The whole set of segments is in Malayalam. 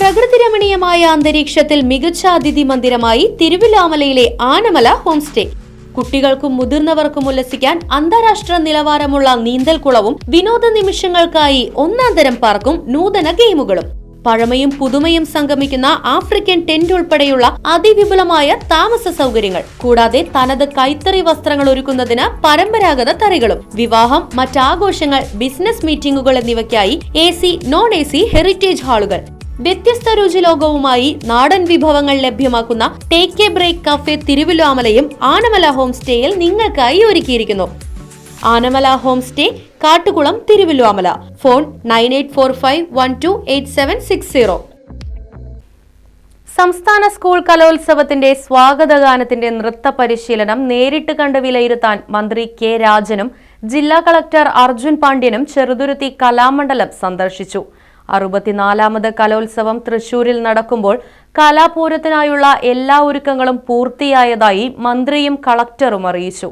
പ്രകൃതിരമണീയമായ അന്തരീക്ഷത്തിൽ മികച്ച അതിഥി മന്ദിരമായി തിരുവിലാമലയിലെ ആനമല ഹോം സ്റ്റേ. കുട്ടികൾക്കും മുതിർന്നവർക്കും ഉല്ലസിക്കാൻ അന്താരാഷ്ട്ര നിലവാരമുള്ള നീന്തൽക്കുളവും വിനോദ നിമിഷങ്ങൾക്കായി ഒന്നാന്തരം പാർക്കും നൂതന ഗെയിമുകളും. പഴമയും പുതുമയും സംഗമിക്കുന്ന ആഫ്രിക്കൻ ടെന്റ് ഉൾപ്പെടെയുള്ള അതിവിപുലമായ താമസ സൗകര്യങ്ങൾ, കൂടാതെ തനത് കൈത്തറി വസ്ത്രങ്ങൾ ഒരുക്കുന്നതിന് പരമ്പരാഗത തറികളും. വിവാഹം, മറ്റാഘോഷങ്ങൾ, ബിസിനസ് മീറ്റിംഗുകൾ എന്നിവയ്ക്കായി AC, non-AC ഹെറിറ്റേജ് ഹാളുകൾ. വ്യത്യസ്ത രുചിലോകവുമായി നാടൻ വിഭവങ്ങൾ ലഭ്യമാക്കുന്ന ടേക്ക് എ ബ്രേക്ക് കഫേ തിരുവിലാമലയും ആനമല ഹോം സ്റ്റേയിൽ നിങ്ങൾക്കായി ഒരുക്കിയിരിക്കുന്നു. Anamala home stay, Kattukulam, Thiruvilwamala. Phone 9845128760. സംസ്ഥാന സ്കൂൾ കലോത്സവത്തിന്റെ സ്വാഗതഗാനത്തിന്റെ നൃത്ത പരിശീലനം നേരിട്ട് കണ്ട് വിലയിരുത്താൻ മന്ത്രി K. രാജനും ജില്ലാ കളക്ടർ അർജുൻ പാണ്ഡ്യനും ചെറുതുരുത്തി കലാമണ്ഡലം സന്ദർശിച്ചു. 64ാമത് കലോത്സവം തൃശൂരിൽ നടക്കുമ്പോൾ കലാപൂരത്തിനായുള്ള എല്ലാ ഒരുക്കങ്ങളും പൂർത്തിയായതായി മന്ത്രിയും കളക്ടറും അറിയിച്ചു.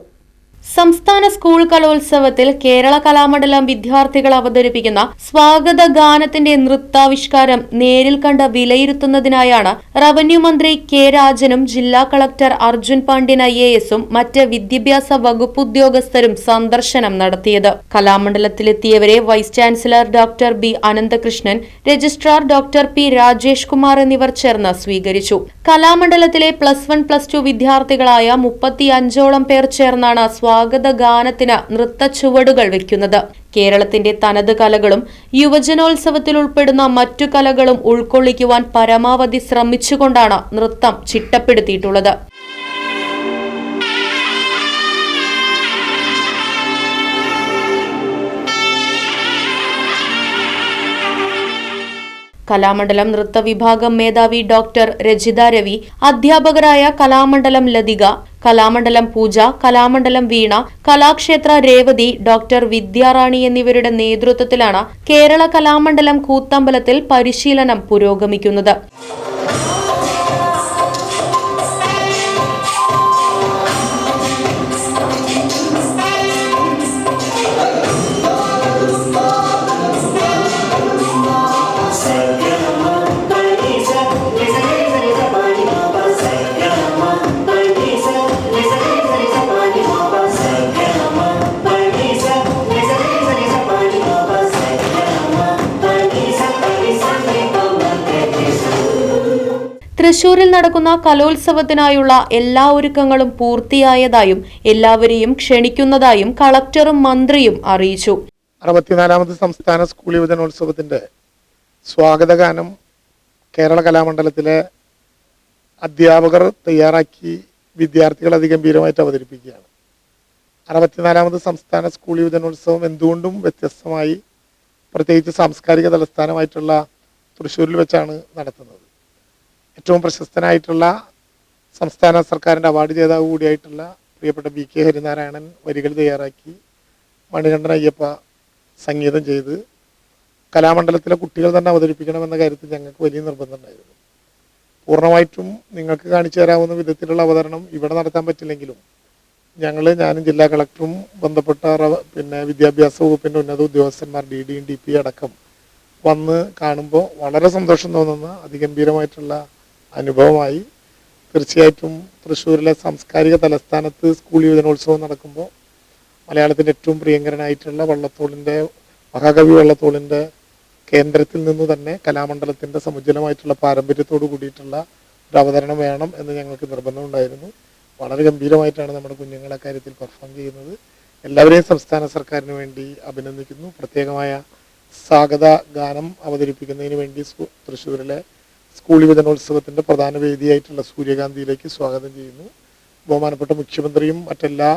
സംസ്ഥാന സ്കൂൾ കലോത്സവത്തിൽ കേരള കലാമണ്ഡലം വിദ്യാർത്ഥികൾ അവതരിപ്പിക്കുന്ന സ്വാഗത ഗാനത്തിന്റെ നൃത്താവിഷ്കാരം നേരിൽ കണ്ട് വിലയിരുത്തുന്നതിനായാണ് റവന്യൂ മന്ത്രി K. രാജനും ജില്ലാ കളക്ടർ അർജുൻ പാണ്ഡ്യൻ IAS മറ്റ് വിദ്യാഭ്യാസ വകുപ്പ് ഉദ്യോഗസ്ഥരും സന്ദർശനം നടത്തിയത്. കലാമണ്ഡലത്തിലെത്തിയവരെ vice chancellor doctor B. Ananthakrishnan, registrar doctor P. Rajesh Kumar എന്നിവർ ചേർന്ന് സ്വീകരിച്ചു. കലാമണ്ഡലത്തിലെ +1, +2 വിദ്യാർത്ഥികളായ 35ഓളം പേർ ചേർന്നാണ് സ്വാഗത ഗാനത്തിന് നൃത്ത ചുവടുകൾ വയ്ക്കുന്നത്. കേരളത്തിന്റെ തനത് കലകളും യുവജനോത്സവത്തിൽ ഉൾപ്പെടുന്ന മറ്റു കലകളും ഉൾക്കൊള്ളിക്കുവാൻ പരമാവധി ശ്രമിച്ചുകൊണ്ടാണ് നൃത്തം ചിട്ടപ്പെടുത്തിയിട്ടുള്ളത്. കലാമണ്ഡലം നൃത്ത വിഭാഗം മേധാവി ഡോക്ടർ രജിത രവി, അധ്യാപകരായ കലാമണ്ഡലം ലതിക, കലാമണ്ഡലം പൂജ, കലാമണ്ഡലം വീണ, കലാക്ഷേത്ര രേവതി, ഡോക്ടർ വിദ്യാറാണി എന്നിവരുടെ നേതൃത്വത്തിലാണ് കേരള കലാമണ്ഡലം കൂത്തമ്പലത്തിൽ പരിശീലനം പുരോഗമിക്കുന്നത്. തൃശൂരിൽ നടക്കുന്ന കലോത്സവത്തിനായുള്ള എല്ലാ ഒരുക്കങ്ങളും പൂർത്തിയായതായും എല്ലാവരെയും ക്ഷണിക്കുന്നതായും കളക്ടറും മന്ത്രിയും അറിയിച്ചു. 64ാമത് സംസ്ഥാന സ്കൂൾ യുവജനോത്സവത്തിന്റെ സ്വാഗതഗാനം കേരള കലാമണ്ഡലത്തിലെ അധ്യാപകർ തയ്യാറാക്കി വിദ്യാർത്ഥികൾ അതിഗംഭീരമായിട്ട് അവതരിപ്പിക്കുകയാണ്. 64ാമത് സംസ്ഥാന സ്കൂൾ യുവജനോത്സവം എന്തുകൊണ്ടും വ്യത്യസ്തമായി, പ്രത്യേകിച്ച് സാംസ്കാരിക തലസ്ഥാനമായിട്ടുള്ള തൃശ്ശൂരിൽ വെച്ചാണ് നടത്തുന്നത്. ഏറ്റവും പ്രശസ്തനായിട്ടുള്ള സംസ്ഥാന സർക്കാരിൻ്റെ അവാർഡ് ജേതാവ് കൂടിയായിട്ടുള്ള പ്രിയപ്പെട്ട BK ഹരിനാരായണൻ വരികൾ തയ്യാറാക്കി, മണികണ്ഠൻ അയ്യപ്പ സംഗീതം ചെയ്ത് കലാമണ്ഡലത്തിലെ കുട്ടികൾ തന്നെ അവതരിപ്പിക്കണമെന്ന കാര്യത്തിൽ ഞങ്ങൾക്ക് വലിയ നിർബന്ധമുണ്ടായിരുന്നു. പൂർണ്ണമായിട്ടും നിങ്ങൾക്ക് കാണിച്ചു തരാവുന്ന വിധത്തിലുള്ള അവതരണം ഇവിടെ നടത്താൻ പറ്റില്ലെങ്കിലും ഞാനും ജില്ലാ കളക്ടറും ബന്ധപ്പെട്ട വിദ്യാഭ്യാസ വകുപ്പിൻ്റെ ഉന്നത ഉദ്യോഗസ്ഥന്മാർ DD, DP അടക്കം വന്ന് കാണുമ്പോൾ വളരെ സന്തോഷം തോന്നുന്ന അതിഗംഭീരമായിട്ടുള്ള അനുഭവമായി. തീർച്ചയായിട്ടും തൃശ്ശൂരിലെ സാംസ്കാരിക തലസ്ഥാനത്ത് സ്കൂൾ യുവജനോത്സവം നടക്കുമ്പോൾ മലയാളത്തിൻ്റെ ഏറ്റവും പ്രിയങ്കരനായിട്ടുള്ള മഹാകവി വള്ളത്തോളിൻ്റെ കേന്ദ്രത്തിൽ നിന്ന് തന്നെ കലാമണ്ഡലത്തിൻ്റെ സമുജ്വലമായിട്ടുള്ള പാരമ്പര്യത്തോട് കൂടിയിട്ടുള്ള ഒരു അവതരണം വേണം എന്ന് ഞങ്ങൾക്ക് നിർബന്ധമുണ്ടായിരുന്നു. വളരെ ഗംഭീരമായിട്ടാണ് നമ്മുടെ കുഞ്ഞുങ്ങളെ കാര്യത്തിൽ പെർഫോം ചെയ്യുന്നത്. എല്ലാവരെയും സംസ്ഥാന സർക്കാരിന് വേണ്ടി അഭിനന്ദിക്കുന്നു. പ്രത്യേകമായ സ്വാഗത ഗാനം അവതരിപ്പിക്കുന്നതിന് വേണ്ടി തൃശ്ശൂരിലെ സ്കൂൾ യുവജനോത്സവത്തിൻ്റെ പ്രധാന വേദിയായിട്ടുള്ള സൂര്യകാന്തിയിലേക്ക് സ്വാഗതം ചെയ്യുന്നു. ബഹുമാനപ്പെട്ട മുഖ്യമന്ത്രിയും മറ്റെല്ലാ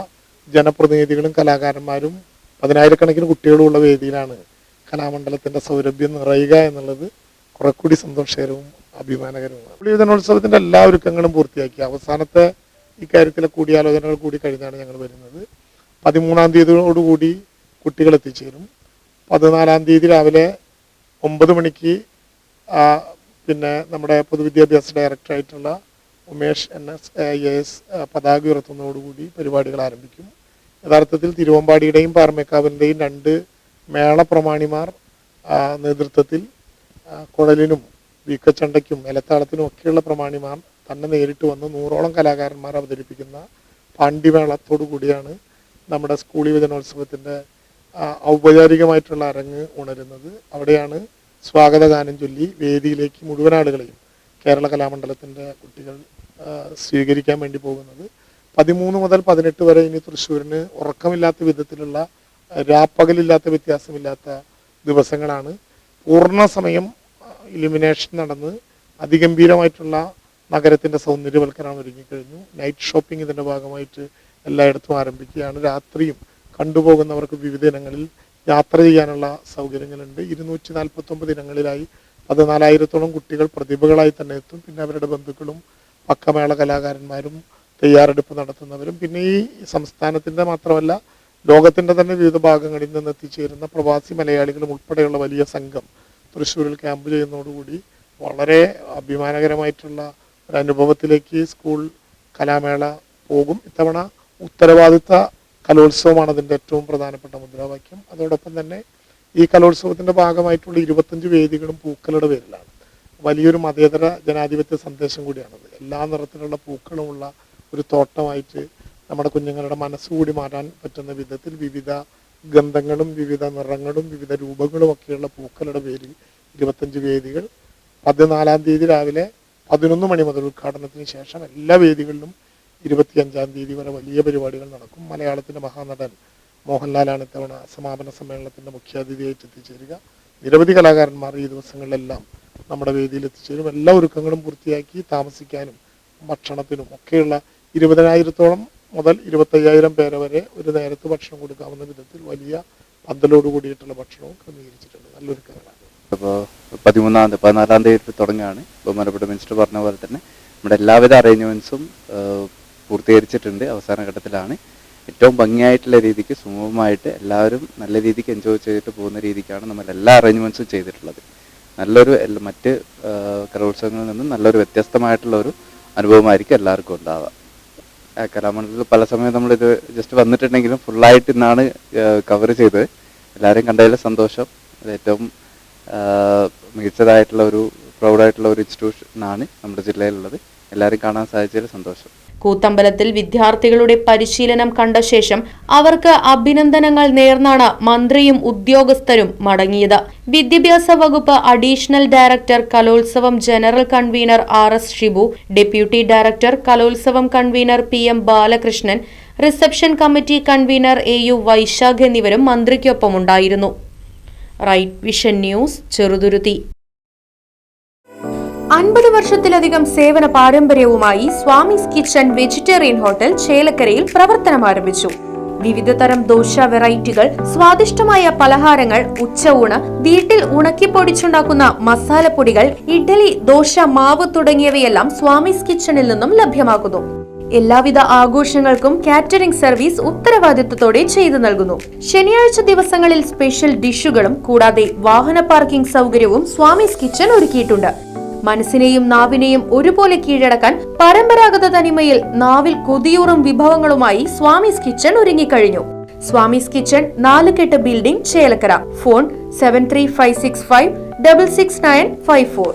ജനപ്രതിനിധികളും കലാകാരന്മാരും 10,000-കണക്കിന് കുട്ടികളുള്ള വേദിയിലാണ് കലാമണ്ഡലത്തിൻ്റെ സൗരഭ്യം നിറയുക എന്നുള്ളത് കുറെക്കൂടി സന്തോഷകരവും അഭിമാനകരവുമാണ്. സ്കൂൾ യുവജനോത്സവത്തിൻ്റെ എല്ലാ ഒരുക്കങ്ങളും പൂർത്തിയാക്കി അവസാനത്തെ ഇക്കാര്യത്തിലെ കൂടിയാലോചനകൾ കൂടി കഴിഞ്ഞാണ് ഞങ്ങൾ വരുന്നത്. 13-ാം തീയതിയോടുകൂടി കുട്ടികൾ എത്തിച്ചേരും. 14-ാം തീയതി രാവിലെ 9 മണിക്ക് നമ്മുടെ പൊതുവിദ്യാഭ്യാസ ഡയറക്ടറായിട്ടുള്ള ഉമേഷ് NS IAS പതാക ഉയർത്തുന്നതോടുകൂടി പരിപാടികൾ ആരംഭിക്കും. യഥാർത്ഥത്തിൽ തിരുവമ്പാടിയുടെയും പാറമേക്കാവിൻ്റെയും 2 മേള പ്രമാണിമാർ നേതൃത്വത്തിൽ കുഴലിനും വീക്കച്ചണ്ടയ്ക്കും എലത്താളത്തിനും ഒക്കെയുള്ള പ്രമാണിമാർ തന്നെ നേരിട്ട് വന്ന് 100ഓളം കലാകാരന്മാർ അവതരിപ്പിക്കുന്ന പാണ്ഡിമേളത്തോടു കൂടിയാണ് നമ്മുടെ സ്കൂൾ യുവജനോത്സവത്തിൻ്റെ ഔപചാരികമായിട്ടുള്ള അരങ്ങ് ഉണരുന്നത്. അവിടെയാണ് സ്വാഗതഗാനം ചൊല്ലി വേദിയിലേക്ക് മുഴുവൻ ആളുകളെയും കേരള കലാമണ്ഡലത്തിൻ്റെ കുട്ടികൾ സ്വീകരിക്കാൻ വേണ്ടി പോകുന്നത്. 13 മുതൽ 18 വരെ ഇനി തൃശ്ശൂരിന് ഉറക്കമില്ലാത്ത വിധത്തിലുള്ള രാപ്പകലില്ലാത്ത വ്യത്യാസമില്ലാത്ത ദിവസങ്ങളാണ്. പൂർണ്ണ സമയം ഇലുമിനേഷൻ നടന്ന് അതിഗംഭീരമായിട്ടുള്ള നഗരത്തിൻ്റെ സൗന്ദര്യവൽക്കരണം ഒരുങ്ങിക്കഴിഞ്ഞു. നൈറ്റ് ഷോപ്പിംഗ് ഇതിൻ്റെ ഭാഗമായിട്ട് എല്ലായിടത്തും ആരംഭിക്കുകയാണ്. രാത്രിയും കണ്ടുപോകുന്നവർക്ക് വിവിധ ഇനങ്ങളിൽ യാത്ര ചെയ്യാനുള്ള സൗകര്യങ്ങളുണ്ട്. 249 ഇനങ്ങളിലായി 14,000-ഓളം കുട്ടികൾ പ്രതിഭകളായി തന്നെ എത്തും. പിന്നെ അവരുടെ ബന്ധുക്കളും പക്കമേള കലാകാരന്മാരും തയ്യാറെടുപ്പ് നടത്തുന്നവരും പിന്നെ ഈ സംസ്ഥാനത്തിൻ്റെ മാത്രമല്ല ലോകത്തിൻ്റെ തന്നെ വിവിധ ഭാഗങ്ങളിൽ നിന്ന് എത്തിച്ചേരുന്ന പ്രവാസി മലയാളികളും ഉൾപ്പെടെയുള്ള വലിയ സംഘം തൃശ്ശൂരിൽ ക്യാമ്പ് ചെയ്യുന്നതോടുകൂടി വളരെ അഭിമാനകരമായിട്ടുള്ള ഒരു അനുഭവത്തിലേക്ക് സ്കൂൾ കലാമേള പോകും. ഇത്തവണ ഉത്തരവാദിത്ത കലോത്സവമാണ് അതിൻ്റെ ഏറ്റവും പ്രധാനപ്പെട്ട മുദ്രാവാക്യം. അതോടൊപ്പം തന്നെ ഈ കലോത്സവത്തിൻ്റെ ഭാഗമായിട്ടുള്ള 25 വേദികളും പൂക്കളുടെ പേരിലാണ്. വലിയൊരു മതേതര ജനാധിപത്യ സന്ദേശം കൂടിയാണത്. എല്ലാ നിറത്തിലുള്ള പൂക്കളുമുള്ള ഒരു തോട്ടമായിട്ട് നമ്മുടെ കുഞ്ഞുങ്ങളുടെ മനസ്സുകൂടി മാറ്റാൻ പറ്റുന്ന വിധത്തിൽ വിവിധ ഗന്ധങ്ങളും വിവിധ നിറങ്ങളും വിവിധ രൂപങ്ങളും ഒക്കെയുള്ള പൂക്കളുടെ പേരിൽ 25 വേദികൾ 14-ാം തീയതി രാവിലെ 11 മണി മുതൽ ഉദ്ഘാടനത്തിന് ശേഷം എല്ലാ വേദികളിലും 25-ാം തീയതി വരെ വലിയ പരിപാടികൾ നടക്കും. മലയാളത്തിൻ്റെ മഹാനടൻ മോഹൻലാലാണ് ഇത്തവണ സമാപന സമ്മേളനത്തിൻ്റെ മുഖ്യാതിഥിയായിട്ട് എത്തിച്ചേരുക. നിരവധി കലാകാരന്മാർ ഈ ദിവസങ്ങളിലെല്ലാം നമ്മുടെ വേദിയിൽ എത്തിച്ചേരും. എല്ലാ ഒരുക്കങ്ങളും പൂർത്തിയാക്കി താമസിക്കാനും ഭക്ഷണത്തിനും ഒക്കെയുള്ള 20,000-ഓളം മുതൽ 25,000 പേരെ വരെ ഒരു നേരത്ത് ഭക്ഷണം കൊടുക്കാവുന്ന വിധത്തിൽ വലിയ പന്തലോട് കൂടിയിട്ടുള്ള ഭക്ഷണവും ക്രമീകരിച്ചിട്ടുണ്ട്. നല്ലൊരുക്കങ്ങളാണ്. അപ്പോൾ 14-ാം തീയതി തുടങ്ങുകയാണ്. ബഹുമാനപ്പെട്ട മിനിസ്റ്റർ പറഞ്ഞ പോലെ തന്നെ നമ്മുടെ എല്ലാവിധ അറേഞ്ച്മെൻറ്റ്സും പൂർത്തീകരിച്ചിട്ടുണ്ട്. അവസാന ഘട്ടത്തിലാണ്. ഏറ്റവും ഭംഗിയായിട്ടുള്ള രീതിക്ക് സുഗമമായിട്ട് എല്ലാവരും നല്ല രീതിക്ക് എൻജോയ് ചെയ്തിട്ട് പോകുന്ന രീതിക്കാണ് നമ്മൾ എല്ലാ അറേഞ്ച്മെൻറ്റ്സും ചെയ്തിട്ടുള്ളത്. നല്ലൊരു മറ്റ് കലോത്സവങ്ങളിൽ നിന്നും നല്ലൊരു വ്യത്യസ്തമായിട്ടുള്ള ഒരു അനുഭവമായിരിക്കും എല്ലാവർക്കും ഉണ്ടാവുക. കലാമണ്ഡലത്തിൽ പല സമയം നമ്മളിത് ജസ്റ്റ് വന്നിട്ടുണ്ടെങ്കിലും ഫുള്ളായിട്ട് ഇന്നാണ് കവർ ചെയ്തത്. എല്ലാവരെയും കണ്ടതിൽ സന്തോഷം. അത് ഏറ്റവും മികച്ചതായിട്ടുള്ള ഒരു പ്രൗഡായിട്ടുള്ള ഒരു ഇൻസ്റ്റിറ്റ്യൂഷനാണ് നമ്മുടെ ജില്ലയിലുള്ളത്. എല്ലാവരും കാണാൻ സാധിച്ചതിൽ സന്തോഷം. കൂത്തമ്പലത്തിൽ വിദ്യാർത്ഥികളുടെ പരിശീലനം കണ്ട ശേഷം അവർക്ക് അഭിനന്ദനങ്ങൾ നേർന്നാണ് മന്ത്രിയും ഉദ്യോഗസ്ഥരും മടങ്ങിയത്. വിദ്യാഭ്യാസ വകുപ്പ് additional director Kalolsavam general convener RS Shibu, deputy director Kalolsavam convener PM Balakrishnan, reception committee convener AU Vaishakh എന്നിവരും മന്ത്രിക്കൊപ്പമുണ്ടായിരുന്നു. Right vision news, Cheruthuruthy. 50 വർഷത്തിലധികം സേവന പാരമ്പര്യവുമായി സ്വാമീസ് കിച്ചൺ വെജിറ്റേറിയൻ ഹോട്ടൽ ചേലക്കരയിൽ പ്രവർത്തനം ആരംഭിച്ചു. വിവിധതരം ദോശ വെറൈറ്റികൾ, സ്വാദിഷ്ടമായ പലഹാരങ്ങൾ, ഉച്ചയൂണ്, വീട്ടിൽ ഉണക്കിപ്പൊടിച്ചുണ്ടാക്കുന്ന മസാലപ്പൊടികൾ, ഇഡ്ഡലി, ദോശ മാവ് തുടങ്ങിയവയെല്ലാം സ്വാമീസ് കിച്ചണിൽ നിന്നും ലഭ്യമാക്കുന്നു. എല്ലാവിധ ആഘോഷങ്ങൾക്കും കാറ്ററിംഗ് സർവീസ് ഉത്തരവാദിത്വത്തോടെ ചെയ്തു നൽകുന്നു. ശനിയാഴ്ച ദിവസങ്ങളിൽ സ്പെഷ്യൽ ഡിഷുകളും കൂടാതെ വാഹന പാർക്കിംഗ് സൗകര്യവും സ്വാമീസ് കിച്ചൺ ഒരുക്കിയിട്ടുണ്ട്. മനസ്സിനെയും നാവിനെയും ഒരുപോലെ കീഴടക്കാൻ പരമ്പരാഗത തനിമയിൽ നാവിൽ കൊതിയൂറും വിഭവങ്ങളുമായി സ്വാമീസ് കിച്ചൺ ഒരുങ്ങിക്കഴിഞ്ഞു. Swamy's kitchen 4 building, Chelakkara. Phone 7356566954.